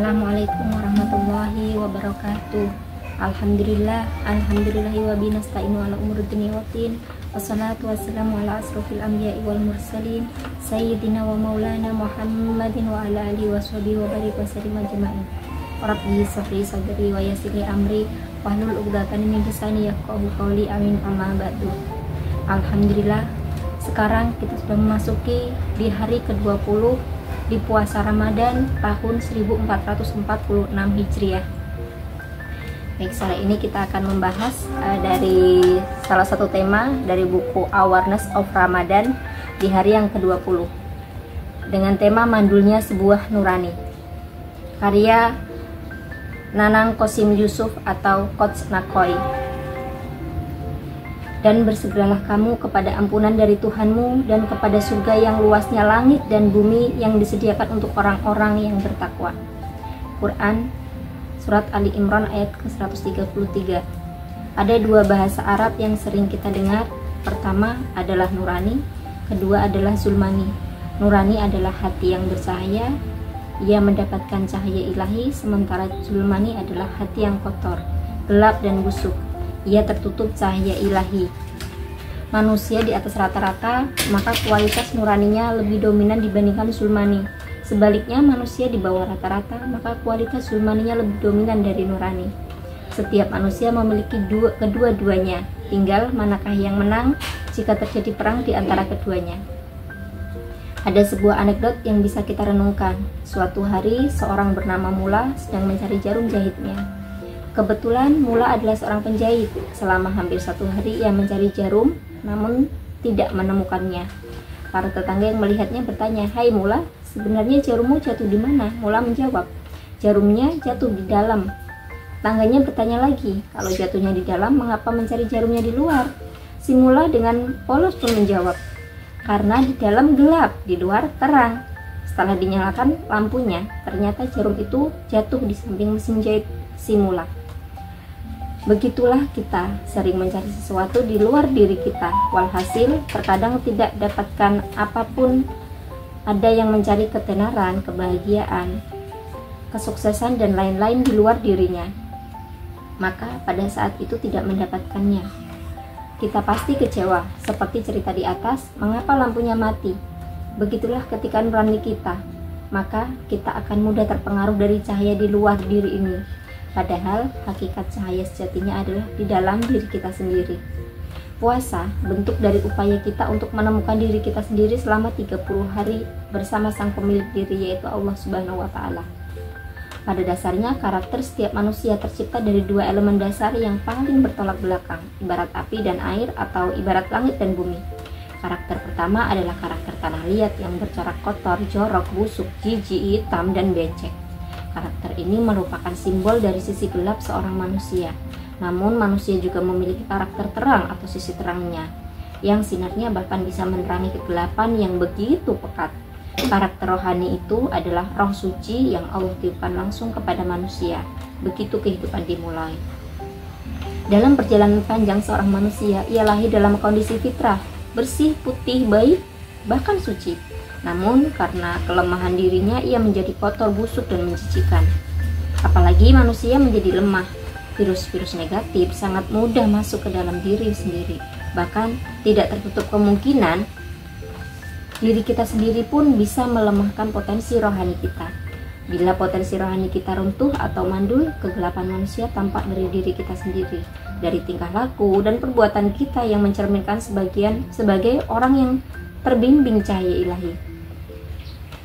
Assalamualaikum warahmatullahi wabarakatuh. Alhamdulillahi wa binasta'inu ala umuri dunya waddin. Wassalatu wassalamu ala asrofil anbiya'i wal mursalin sayyidina wa maulana Muhammadin wa ala alihi wa sahbihi wa barik wa sallim ajma'in. Rabbi shrah sadri wa yassir li amri wahlul 'uqdatam min lisani yafqahu qawli. Amin. Amma ba'du. Alhamdulillah, sekarang kita sudah memasuki di hari ke-20 di puasa Ramadan tahun 1446 Hijriah. Baik, sore ini kita akan membahas dari salah satu tema dari buku Awareness of Ramadan di hari yang ke-20 dengan tema Mandulnya Sebuah Nurani, karya Nanang Qasim Yusuf atau Coach Nakoi. Dan bersegeralah kamu kepada ampunan dari Tuhanmu dan kepada surga yang luasnya langit dan bumi yang disediakan untuk orang-orang yang bertakwa. Quran Surat Ali Imran ayat ke-133. Ada dua bahasa Arab yang sering kita dengar. Pertama adalah nurani, kedua adalah zulmani. Nurani adalah hati yang bercahaya, ia mendapatkan cahaya ilahi, sementara zulmani adalah hati yang kotor, gelap dan busuk, ia tertutup cahaya ilahi. Manusia di atas rata-rata, maka kualitas nuraninya lebih dominan dibandingkan zulmani. Sebaliknya, manusia di bawah rata-rata, maka kualitas zulmaninya lebih dominan dari nurani. Setiap manusia memiliki kedua-duanya, tinggal manakah yang menang jika terjadi perang di antara keduanya. Ada sebuah anekdot yang bisa kita renungkan. Suatu hari, seorang bernama Mula sedang mencari jarum jahitnya. Kebetulan Mula adalah seorang penjahit. Selama hampir 1 hari ia mencari jarum, namun tidak menemukannya. Para tetangga yang melihatnya bertanya, "Hai Mula, sebenarnya jarummu jatuh di mana?" Mula menjawab, "Jarumnya jatuh di dalam." Tangganya bertanya lagi, "Kalau jatuhnya di dalam, mengapa mencari jarumnya di luar?" Si Mula dengan polos pun menjawab, "Karena di dalam gelap, di luar terang." Setelah dinyalakan lampunya, ternyata jarum itu jatuh di samping mesin jahit si Mula. Begitulah kita sering mencari sesuatu di luar diri kita, walhasil terkadang tidak dapatkan apapun. Ada yang mencari ketenaran, kebahagiaan, kesuksesan dan lain-lain di luar dirinya, maka pada saat itu tidak mendapatkannya. Kita pasti kecewa, seperti cerita di atas, mengapa lampunya mati. Begitulah ketika nurani kita, maka kita akan mudah terpengaruh dari cahaya di luar diri ini. Padahal hakikat cahaya sejatinya adalah di dalam diri kita sendiri. Puasa bentuk dari upaya kita untuk menemukan diri kita sendiri selama 30 hari bersama sang pemilik diri, yaitu Allah Subhanahu wa Ta'ala. Pada dasarnya karakter setiap manusia tercipta dari 2 elemen dasar yang paling bertolak belakang, ibarat api dan air atau ibarat langit dan bumi. Karakter pertama adalah karakter tanah liat yang bercorak kotor, jorok, busuk, jijik, hitam, dan becek. Karakter ini merupakan simbol dari sisi gelap seorang manusia. Namun manusia juga memiliki karakter terang atau sisi terangnya, yang sinarnya bahkan bisa menerangi kegelapan yang begitu pekat. Karakter rohani itu adalah roh suci yang Allah tiupkan langsung kepada manusia. Begitu kehidupan dimulai. Dalam perjalanan panjang seorang manusia, ia lahir dalam kondisi fitrah, bersih, putih, baik, bahkan suci. Namun karena kelemahan dirinya, ia menjadi kotor, busuk, dan menjijikan. Apalagi manusia menjadi lemah. Virus-virus negatif sangat mudah masuk ke dalam diri sendiri. Bahkan tidak tertutup kemungkinan diri kita sendiri pun bisa melemahkan potensi rohani kita. Bila potensi rohani kita runtuh atau mandul, kegelapan manusia tampak dari diri kita sendiri, dari tingkah laku dan perbuatan kita yang mencerminkan sebagai orang yang terbimbing cahaya ilahi.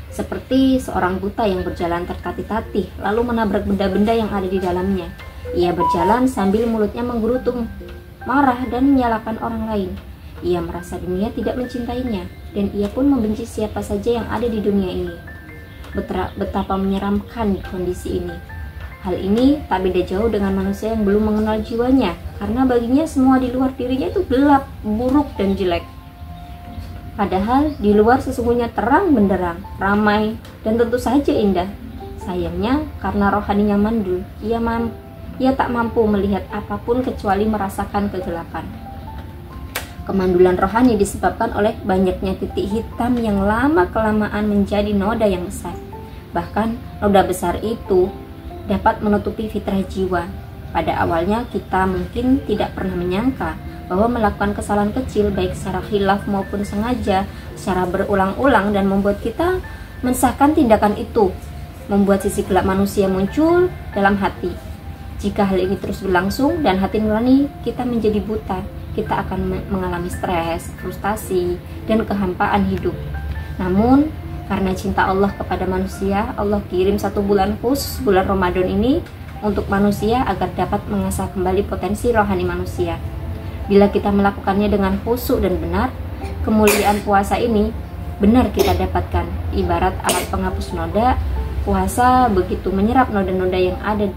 Seperti seorang buta yang berjalan tertatih-tatih lalu menabrak benda-benda yang ada di dalamnya. Ia berjalan sambil mulutnya menggerutung, marah dan menyalahkan orang lain. Ia merasa dunia tidak mencintainya, dan ia pun membenci siapa saja yang ada di dunia ini. Betapa menyeramkan kondisi ini. Hal ini tak beda jauh dengan manusia yang belum mengenal jiwanya, karena baginya semua di luar dirinya itu gelap, buruk, dan jelek. Padahal di luar sesungguhnya terang benderang, ramai, dan tentu saja indah. Sayangnya karena rohaninya mandul, ia tak mampu melihat apapun kecuali merasakan kegelapan. Kemandulan rohani disebabkan oleh banyaknya titik hitam yang lama-kelamaan menjadi noda yang besar. Bahkan noda besar itu dapat menutupi fitrah jiwa. Pada awalnya kita mungkin tidak pernah menyangka bahwa melakukan kesalahan kecil baik secara khilaf maupun sengaja secara berulang-ulang dan membuat kita mensahkan tindakan itu, membuat sisi gelap manusia muncul dalam hati. Jika hal ini terus berlangsung dan hati nurani kita menjadi buta, kita akan mengalami stres, frustasi, dan kehampaan hidup. Namun, karena cinta Allah kepada manusia, Allah kirim 1 bulan khusus, bulan Ramadan ini, untuk manusia agar dapat mengasah kembali potensi rohani manusia. Bila kita melakukannya dengan khusyuk dan benar, kemuliaan puasa ini benar kita dapatkan. Ibarat alat penghapus noda, puasa begitu menyerap noda-noda yang ada,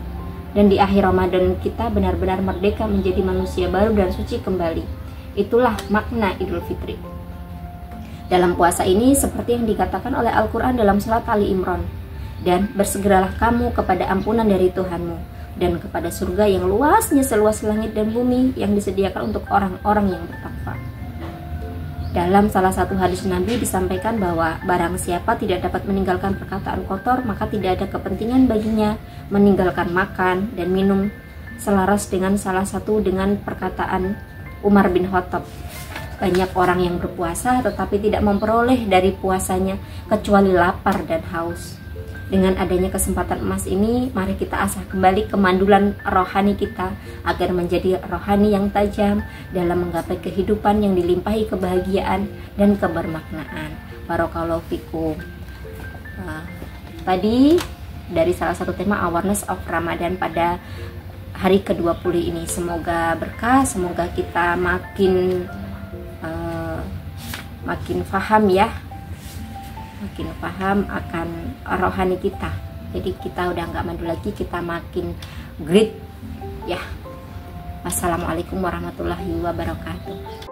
dan di akhir Ramadan kita benar-benar merdeka menjadi manusia baru dan suci kembali. Itulah makna Idul Fitri. Dalam puasa ini seperti yang dikatakan oleh Al-Quran dalam surat Ali Imran, dan bersegeralah kamu kepada ampunan dari Tuhanmu dan kepada surga yang luasnya seluas langit dan bumi yang disediakan untuk orang-orang yang bertakwa. Dalam salah satu hadis Nabi disampaikan bahwa barang siapa tidak dapat meninggalkan perkataan kotor, maka tidak ada kepentingan baginya meninggalkan makan dan minum, selaras dengan salah satu dengan perkataan Umar bin Khattab. Banyak orang yang berpuasa tetapi tidak memperoleh dari puasanya kecuali lapar dan haus. Dengan adanya kesempatan emas ini, mari kita asah kembali kemandulan rohani kita agar menjadi rohani yang tajam dalam menggapai kehidupan yang dilimpahi kebahagiaan dan kebermaknaan. Barakallahu fikum. Tadi dari salah satu tema awareness of Ramadan pada hari ke-20 ini. Semoga berkah, semoga kita makin paham ya, makin paham akan rohani kita. Jadi kita udah nggak mandu lagi, kita makin great ya. Wassalamualaikum warahmatullahi wabarakatuh.